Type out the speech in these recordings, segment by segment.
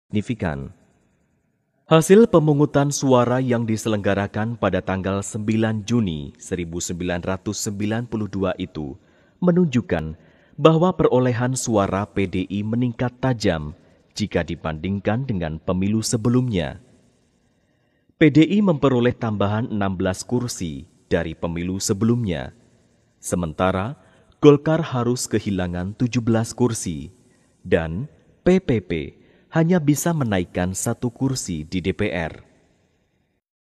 signifikan. Hasil pemungutan suara yang diselenggarakan pada tanggal 9 Juni 1992 itu menunjukkan bahwa perolehan suara PDI meningkat tajam jika dibandingkan dengan pemilu sebelumnya. PDI memperoleh tambahan 16 kursi dari pemilu sebelumnya, sementara Golkar harus kehilangan 17 kursi dan PPP hanya bisa menaikkan 1 kursi di DPR.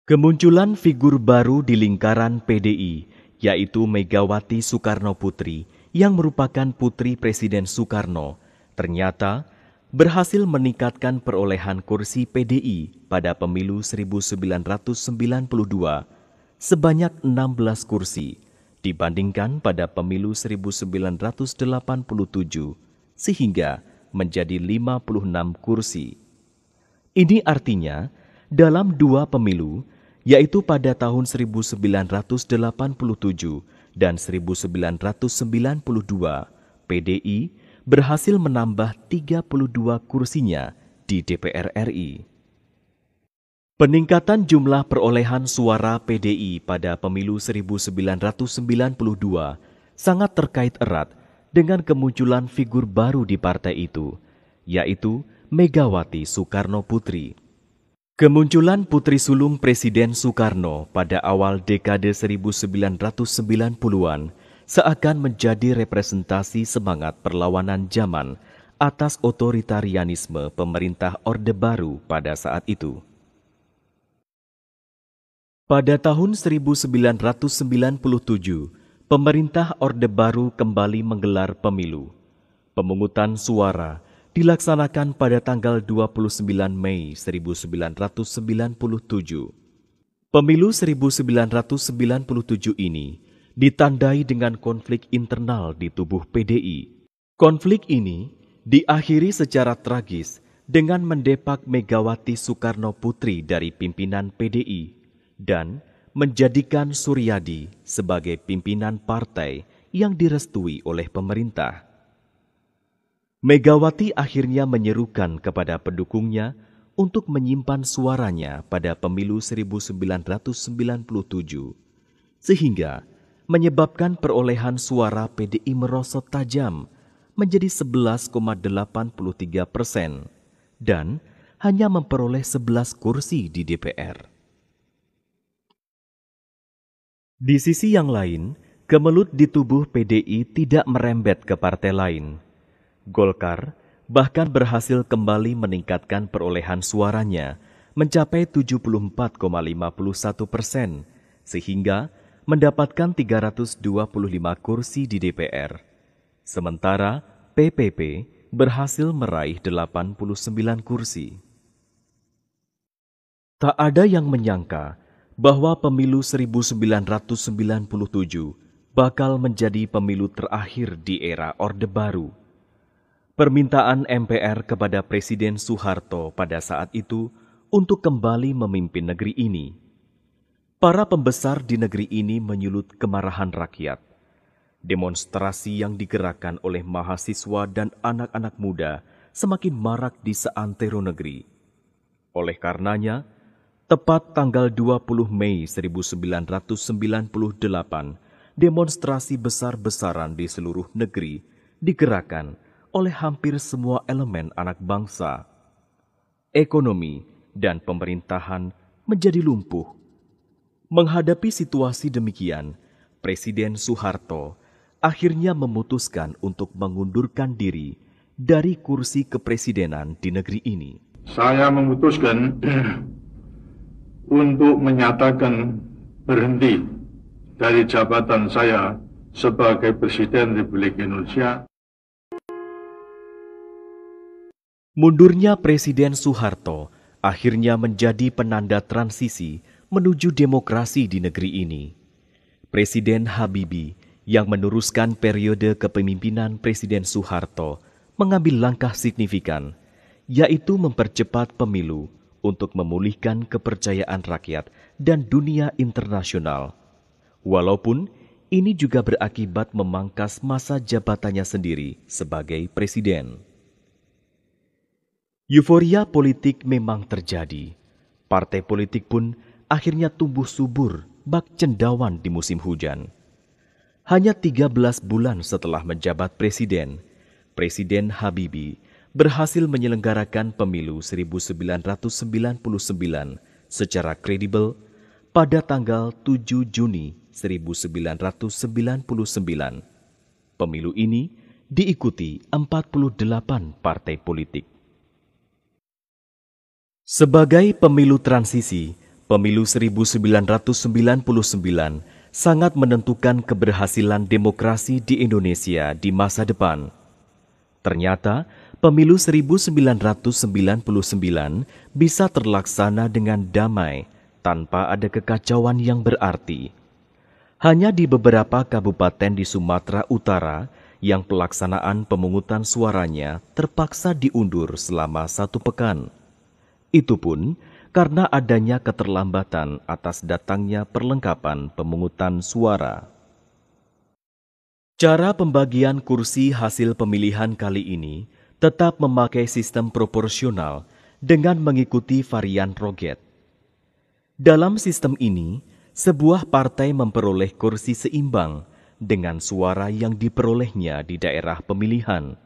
Kemunculan figur baru di lingkaran PDI, yaitu Megawati Soekarnoputri yang merupakan putri Presiden Soekarno, ternyata berhasil meningkatkan perolehan kursi PDI pada pemilu 1992 sebanyak 16 kursi dibandingkan pada pemilu 1987 sehingga menjadi 56 kursi. Ini artinya dalam 2 pemilu, yaitu pada tahun 1987 dan 1992, PDI berhasil menambah 32 kursinya di DPR RI. Peningkatan jumlah perolehan suara PDI pada pemilu 1992 sangat terkait erat dengan kemunculan figur baru di partai itu, yaitu Megawati Soekarnoputri. Kemunculan putri sulung Presiden Soekarno pada awal dekade 1990-an seakan menjadi representasi semangat perlawanan zaman atas otoritarianisme pemerintah Orde Baru pada saat itu. Pada tahun 1997, pemerintah Orde Baru kembali menggelar pemilu. Pemungutan suara dilaksanakan pada tanggal 29 Mei 1997. Pemilu 1997 ini ditandai dengan konflik internal di tubuh PDI. Konflik ini diakhiri secara tragis dengan mendepak Megawati Soekarnoputri dari pimpinan PDI dan menjadikan Suryadi sebagai pimpinan partai yang direstui oleh pemerintah. Megawati akhirnya menyerukan kepada pendukungnya untuk menyimpan suaranya pada pemilu 1997, sehingga menyebabkan perolehan suara PDI merosot tajam menjadi 11,83% dan hanya memperoleh 11 kursi di DPR. Di sisi yang lain, kemelut di tubuh PDI tidak merembet ke partai lain. Golkar bahkan berhasil kembali meningkatkan perolehan suaranya mencapai 74,51%, sehingga mendapatkan 325 kursi di DPR. Sementara PPP berhasil meraih 89 kursi. Tak ada yang menyangka bahwa pemilu 1997 bakal menjadi pemilu terakhir di era Orde Baru. Permintaan MPR kepada Presiden Soeharto pada saat itu untuk kembali memimpin negeri ini. Para pembesar di negeri ini menyulut kemarahan rakyat. Demonstrasi yang digerakkan oleh mahasiswa dan anak-anak muda semakin marak di seantero negeri. Oleh karenanya, tepat tanggal 20 Mei 1998, demonstrasi besar-besaran di seluruh negeri digerakkan oleh hampir semua elemen anak bangsa. Ekonomi dan pemerintahan menjadi lumpuh. Menghadapi situasi demikian, Presiden Soeharto akhirnya memutuskan untuk mengundurkan diri dari kursi kepresidenan di negeri ini. Saya memutuskan untuk menyatakan berhenti dari jabatan saya sebagai Presiden Republik Indonesia. Mundurnya Presiden Soeharto akhirnya menjadi penanda transisi menuju demokrasi di negeri ini. Presiden Habibie yang meneruskan periode kepemimpinan Presiden Soeharto mengambil langkah signifikan, yaitu mempercepat pemilu untuk memulihkan kepercayaan rakyat dan dunia internasional. Walaupun ini juga berakibat memangkas masa jabatannya sendiri sebagai presiden. Euforia politik memang terjadi. Partai politik pun akhirnya tumbuh subur bak cendawan di musim hujan. Hanya 13 bulan setelah menjabat presiden, Presiden Habibie berhasil menyelenggarakan pemilu 1999 secara kredibel pada tanggal 7 Juni 1999. Pemilu ini diikuti 48 partai politik. Sebagai pemilu transisi, pemilu 1999 sangat menentukan keberhasilan demokrasi di Indonesia di masa depan. Ternyata, pemilu 1999 bisa terlaksana dengan damai tanpa ada kekacauan yang berarti. Hanya di beberapa kabupaten di Sumatera Utara yang pelaksanaan pemungutan suaranya terpaksa diundur selama 1 pekan. Itu pun karena adanya keterlambatan atas datangnya perlengkapan pemungutan suara. Cara pembagian kursi hasil pemilihan kali ini tetap memakai sistem proporsional dengan mengikuti varian Roget. Dalam sistem ini, sebuah partai memperoleh kursi seimbang dengan suara yang diperolehnya di daerah pemilihan,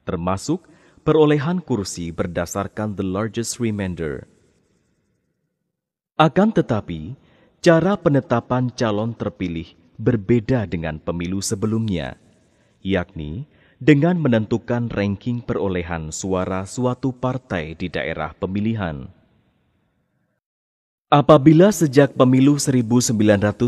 termasuk perolehan kursi berdasarkan the largest remainder. Akan tetapi, cara penetapan calon terpilih berbeda dengan pemilu sebelumnya, yakni dengan menentukan ranking perolehan suara suatu partai di daerah pemilihan. Apabila sejak pemilu 1977,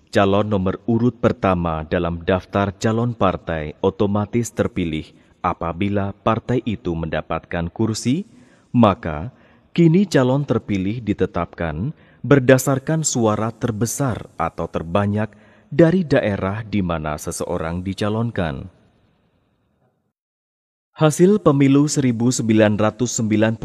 calon nomor urut pertama dalam daftar calon partai otomatis terpilih apabila partai itu mendapatkan kursi, maka kini calon terpilih ditetapkan berdasarkan suara terbesar atau terbanyak dari daerah di mana seseorang dicalonkan. Hasil pemilu 1999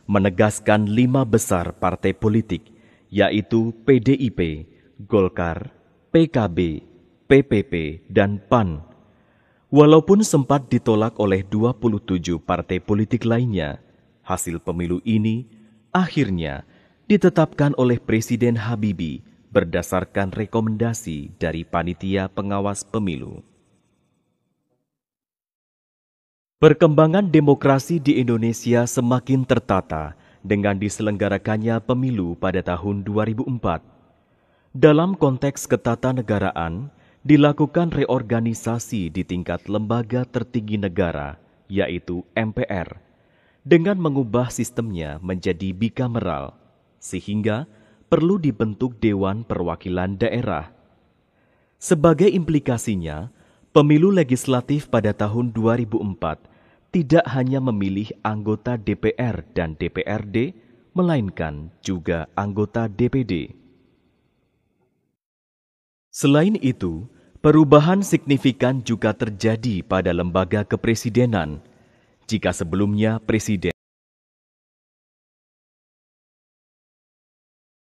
menegaskan 5 besar partai politik, yaitu PDIP, Golkar, PKB, PPP, dan PAN. Walaupun sempat ditolak oleh 27 partai politik lainnya, hasil pemilu ini akhirnya ditetapkan oleh Presiden Habibie berdasarkan rekomendasi dari Panitia Pengawas Pemilu. Perkembangan demokrasi di Indonesia semakin tertata dengan diselenggarakannya pemilu pada tahun 2004. Dalam konteks ketatanegaraan, dilakukan reorganisasi di tingkat lembaga tertinggi negara, yaitu MPR, dengan mengubah sistemnya menjadi bikameral, sehingga perlu dibentuk Dewan Perwakilan Daerah. Sebagai implikasinya, pemilu legislatif pada tahun 2004 tidak hanya memilih anggota DPR dan DPRD, melainkan juga anggota DPD. Selain itu, perubahan signifikan juga terjadi pada lembaga kepresidenan. Jika sebelumnya presiden